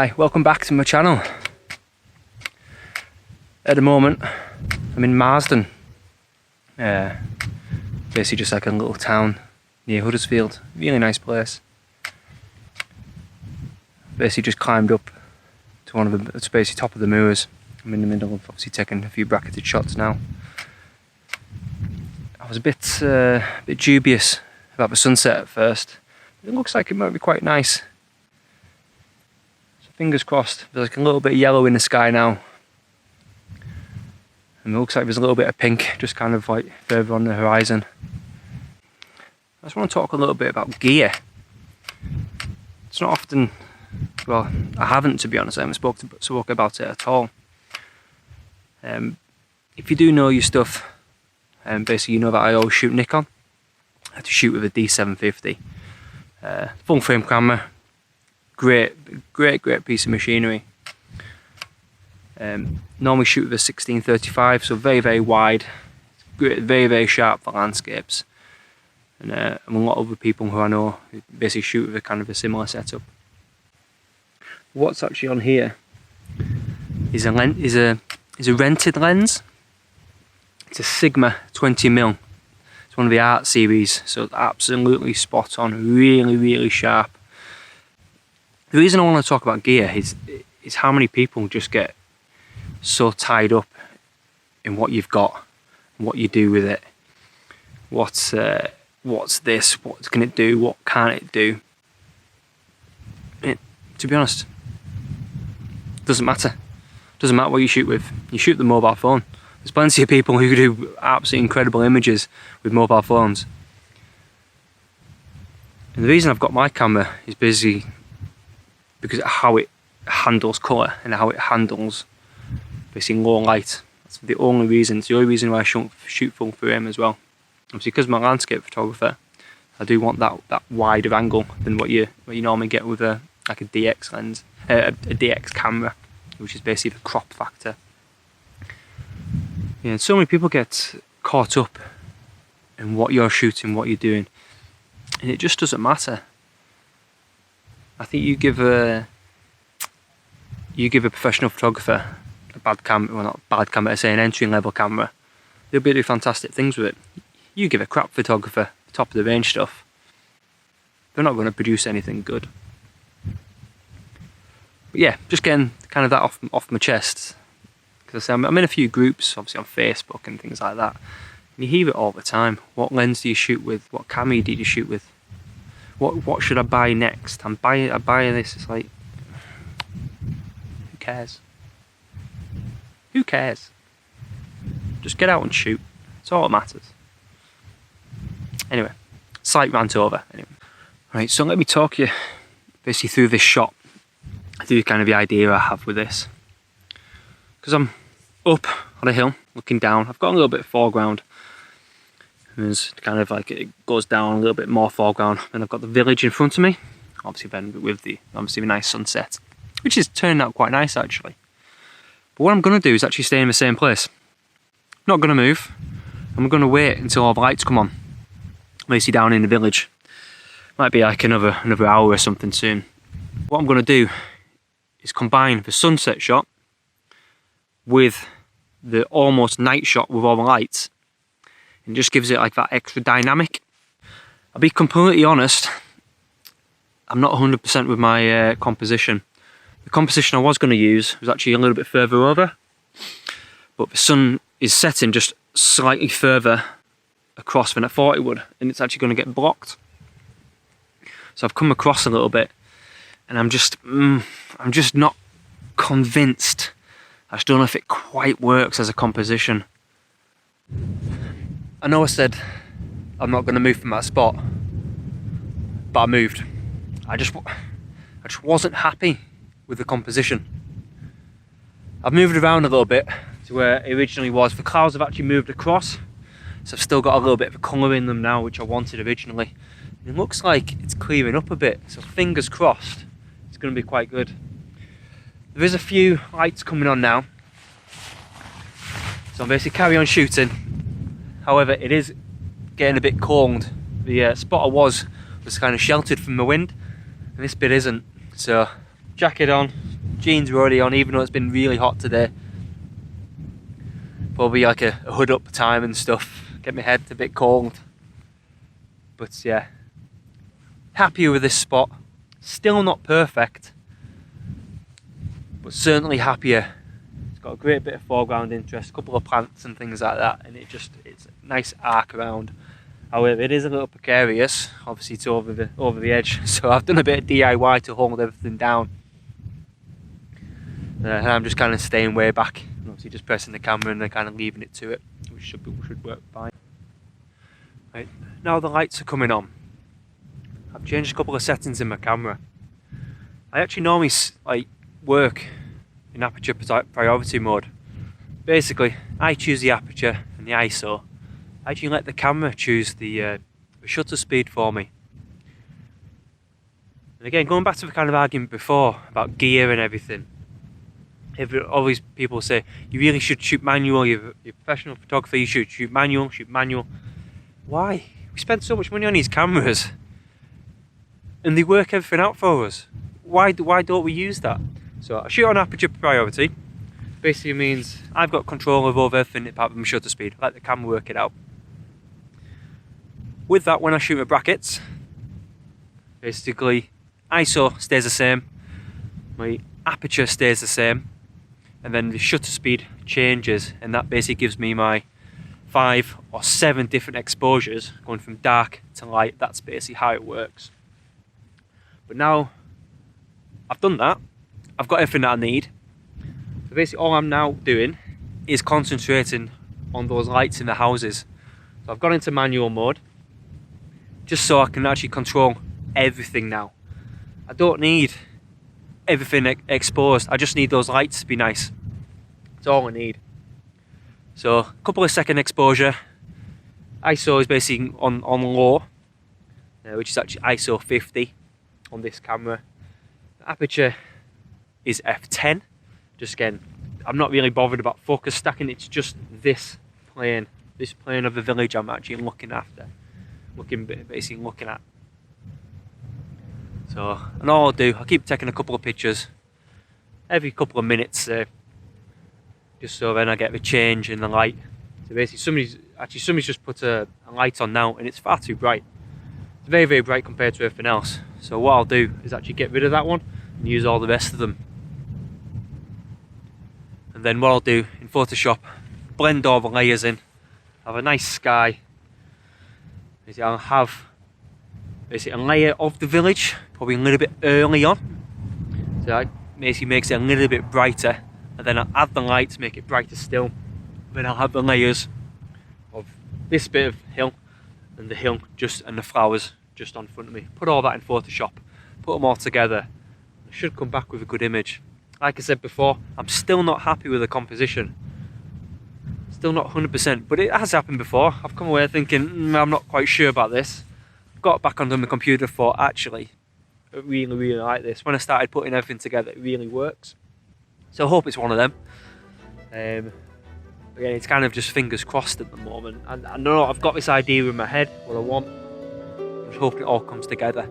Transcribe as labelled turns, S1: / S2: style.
S1: Hi, welcome back to my channel. At the moment, I'm in Marsden. Basically just like a little town near Huddesfield. Really nice place. Basically just climbed up to one of the, it's basically top of the moors. I'm in the middle of obviously taking a few bracketed shots now. I was a bit dubious about the sunset at first. It looks like it might be quite nice. So fingers crossed. There's like a little bit of yellow in the sky now. And it looks like there's a little bit of pink just kind of like further on the horizon. I just want to talk a little bit about gear. It's not often, well, I haven't, to be honest. I haven't spoke about it at all. If you do know your stuff, basically you know that I always shoot Nikon. I have to shoot with a D750. Full frame camera. Great piece of machinery. Normally shoot with a 16-35, so very wide. Great, very sharp for landscapes. And a lot of other people who I know who basically shoot with a kind of a similar setup. What's actually on here is a rented lens. It's a Sigma 20mm. It's one of the art series, so it's absolutely spot on, really sharp. The reason I want to talk about gear is how many people just get so tied up in what you've got, what you do with it. What's this? What can it do? What can't it do? To be honest, doesn't matter. Doesn't matter what you shoot with. You shoot the mobile phone. There's plenty of people who do absolutely incredible images with mobile phones. And the reason I've got my camera is basically because of how it handles colour and how it handles basically low light. That's the only reason. It's the only reason why I shoot full frame as well. Obviously, because I'm a landscape photographer, I do want that wider angle than what you normally get with a DX lens, a DX camera, which is basically the crop factor. Yeah, and so many people get caught up in what you're shooting, what you're doing, and it just doesn't matter. I think you give a professional photographer a bad camera, well, not bad camera, I say an entry level camera, they'll be able to do fantastic things with it. You give a crap photographer top of the range stuff, they're not going to produce anything good. But yeah, just getting kind of that off my chest. Because I'm in a few groups, obviously on Facebook and things like that. And you hear it all the time. What lens do you shoot with? What camera did you shoot with? What should I buy next? I buy this. It's like, who cares? Who cares? Just get out and shoot. That's all that matters. Anyway, slight rant over. Anyway, right. So let me talk you basically through this shot. Through kind of the idea I have with this. Because I'm up on a hill, looking down. I've got a little bit of foreground. And there's kind of like it goes down a little bit more foreground. And I've got the village in front of me. Obviously then with the nice sunset. Which is turning out quite nice actually. But what I'm going to do is actually stay in the same place. I'm not going to move. I'm going to wait until all the lights come on. Basically down in the village. Might be like another hour or something soon. What I'm going to do is combine the sunset shot with the almost night shot with all the lights, and just gives it like that extra dynamic. I'll be completely honest, I'm not 100% with my composition. The composition I was going to use was actually a little bit further over, but the sun is setting just slightly further across than I thought it would, and it's actually going to get blocked. So I've come across a little bit, and I'm just not convinced. I just don't know if it quite works as a composition. I know I said I'm not going to move from that spot, but I moved. I just wasn't happy with the composition. I've moved around a little bit to where it originally was. The clouds have actually moved across, so I've still got a little bit of a colour in them now, which I wanted originally. And it looks like it's clearing up a bit, so fingers crossed it's going to be quite good. There is a few lights coming on now, so I'm basically carry on shooting. However, it is getting a bit cold. The spot I was kind of sheltered from the wind, and this bit isn't. So jacket on, jeans were already on, even though it's been really hot today. Probably like a hood up time and stuff, get my head a bit cold. But yeah, happy with this spot. Still not perfect, but certainly happier. It's got a great bit of foreground interest, a couple of plants and things like that, and it's a nice arc around. However, it is a little precarious, obviously it's over the edge, so I've done a bit of DIY to hold everything down. And I'm just kind of staying way back, and obviously just pressing the camera and then kind of leaving it to it, which should work fine. Right, now the lights are coming on. I've changed a couple of settings in my camera. I actually normally work in aperture priority mode. Basically, I choose the aperture and the ISO. I actually let the camera choose the shutter speed for me. And again, going back to the kind of argument before about gear and everything. Always people say you really should shoot manual. You're a professional photographer. You should shoot manual. Why? We spend so much money on these cameras, and they work everything out for us. Why don't we use that? So I shoot on aperture priority. Basically means I've got control over everything apart from shutter speed. I let the camera work it out. With that, when I shoot with brackets, basically ISO stays the same, my aperture stays the same, and then the shutter speed changes, and that basically gives me my 5 or 7 different exposures going from dark to light. That's basically how it works. But now I've done that, I've got everything that I need. So basically all I'm now doing is concentrating on those lights in the houses. So I've gone into manual mode just so I can actually control everything now. I don't need everything exposed, I just need those lights to be nice. That's all I need. So a couple of second exposure. ISO is basically on low, which is actually ISO 50 on this camera. The aperture is f10. Just again, I'm not really bothered about focus stacking, it's just this plane of the village I'm actually looking at. So, and all I'll do, I'll keep taking a couple of pictures every couple of minutes, just so then I get the change in the light. So basically somebody's just put a light on now, and it's far too bright. It's very, very bright compared to everything else. So what I'll do is actually get rid of that one and use all the rest of them. And then what I'll do in Photoshop, blend all the layers in, have a nice sky. Basically I'll have basically a layer of the village, probably a little bit early on. So that basically makes it a little bit brighter, and then I'll add the light to make it brighter still. Then I'll have the layers of this bit of hill and the hill and the flowers just on front of me. Put all that in Photoshop, put them all together. I should come back with a good image. Like I said before, I'm still not happy with the composition. Still not 100%, but it has happened before. I've come away thinking, I'm not quite sure about this. Got back onto my computer, thought actually I really, really like this. When I started putting everything together, it really works. So I hope it's one of them. Again, it's kind of just fingers crossed at the moment. I know I've got this idea in my head, what I want. I'm just hoping it all comes together.